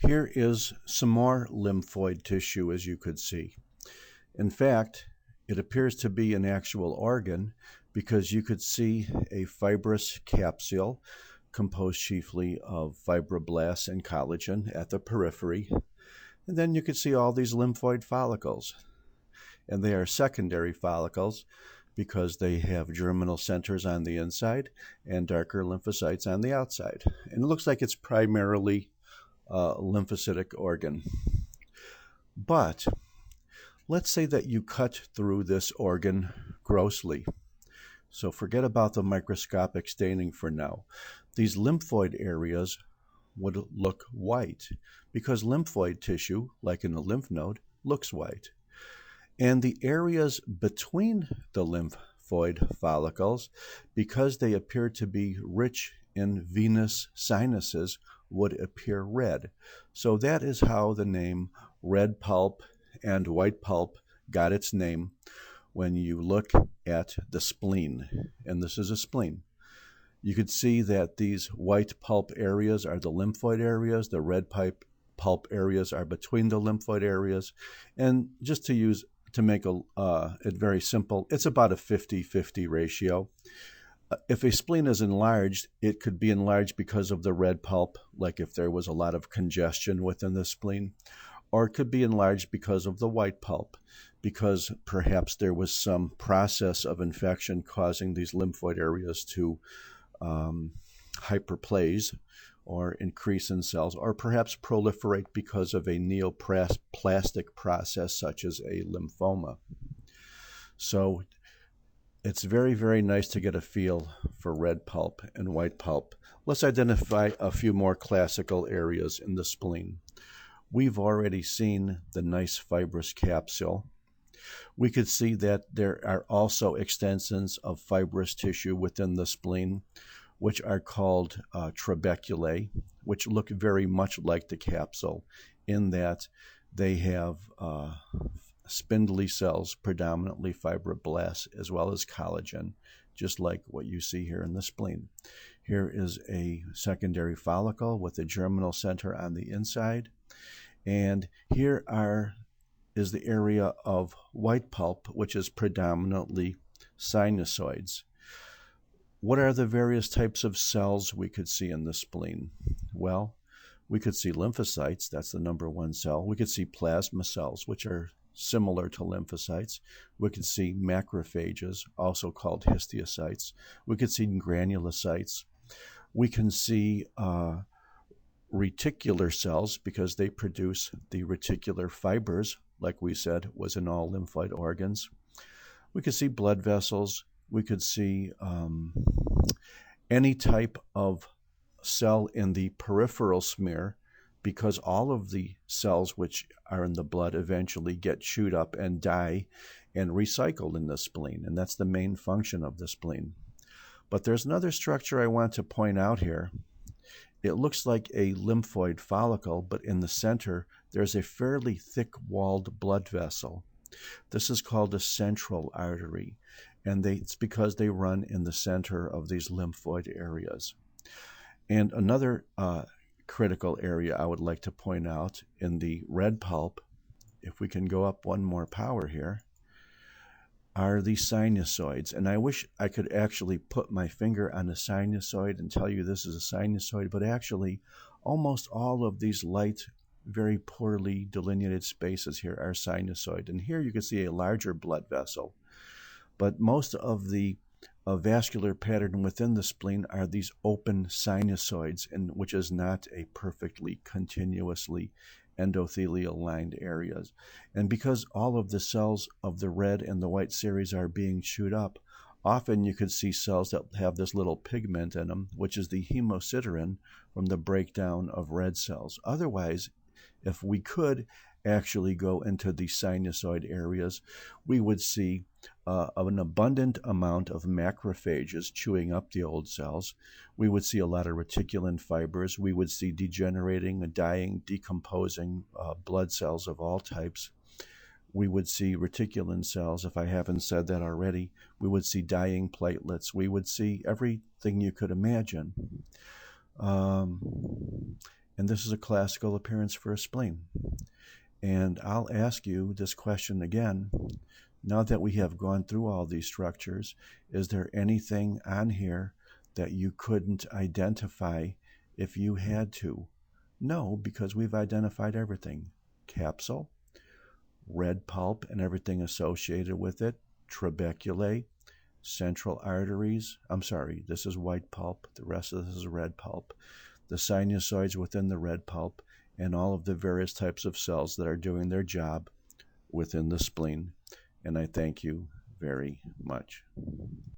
Here is some more lymphoid tissue, as you could see. In fact, it appears to be an actual organ because you could see a fibrous capsule composed chiefly of fibroblasts and collagen at the periphery. And then you could see all these lymphoid follicles. And they are secondary follicles because they have germinal centers on the inside and darker lymphocytes on the outside. And it looks like it's primarily a lymphocytic organ. But let's say that you cut through this organ grossly. So forget about the microscopic staining for now. These lymphoid areas would look white because lymphoid tissue, like in a lymph node, looks white. And the areas between the lymphoid follicles, because they appear to be rich in venous sinuses, would appear red. So that is how the name red pulp and white pulp got its name when you look at the spleen. And this is a spleen. You could see that these white pulp areas are the lymphoid areas, the red pulp areas are between the lymphoid areas. And just to make it very simple, it's about a 50-50 ratio. If a spleen is enlarged, it could be enlarged because of the red pulp, like if there was a lot of congestion within the spleen, or it could be enlarged because of the white pulp, because perhaps there was some process of infection causing these lymphoid areas to hyperplaze or increase in cells, or perhaps proliferate because of a neoplastic process such as a lymphoma. So it's very, very nice to get a feel for red pulp and white pulp. Let's identify a few more classical areas in the spleen. We've already seen the nice fibrous capsule. We could see that there are also extensions of fibrous tissue within the spleen, which are called trabeculae, which look very much like the capsule in that they have spindly cells, predominantly fibroblasts, as well as collagen, just like what you see here in the spleen. Here is a secondary follicle with a germinal center on the inside. And here is the area of white pulp, which is predominantly sinusoids. What are the various types of cells we could see in the spleen? Well, we could see lymphocytes, that's the number one cell. We could see plasma cells, which are similar to lymphocytes. We could see macrophages, also called histiocytes. We could see granulocytes. We can see reticular cells because they produce the reticular fibers, like we said, was in all lymphoid organs. We could see blood vessels. We could see any type of cell in the peripheral smear because all of the cells which are in the blood eventually get chewed up and die and recycled in the spleen, and that's the main function of the spleen. But there's another structure I want to point out here. It looks like a lymphoid follicle, but in the center there's a fairly thick-walled blood vessel. This is called a central artery, and it's because they run in the center of these lymphoid areas. And another critical area I would like to point out in the red pulp, if we can go up one more power here, are the sinusoids. And I wish I could actually put my finger on a sinusoid and tell you this is a sinusoid, but actually almost all of these light, very poorly delineated spaces here are sinusoid. And here you can see a larger blood vessel. But most of the vascular pattern within the spleen are these open sinusoids, which is not a perfectly continuously endothelial lined areas. And because all of the cells of the red and the white series are being chewed up, often you could see cells that have this little pigment in them, which is the hemosiderin from the breakdown of red cells. Otherwise, if we could actually go into the sinusoid areas, we would see an abundant amount of macrophages chewing up the old cells. We would see a lot of reticulin fibers. We would see degenerating, dying, decomposing blood cells of all types. We would see reticulin cells, if I haven't said that already. We would see dying platelets. We would see everything you could imagine. And this is a classical appearance for a spleen. And I'll ask you this question again. Now that we have gone through all these structures, is there anything on here that you couldn't identify if you had to? No, because we've identified everything. Capsule, red pulp and everything associated with it, trabeculae, central arteries. I'm sorry, this is white pulp. The rest of this is red pulp. The sinusoids within the red pulp, and all of the various types of cells that are doing their job within the spleen. And I thank you very much.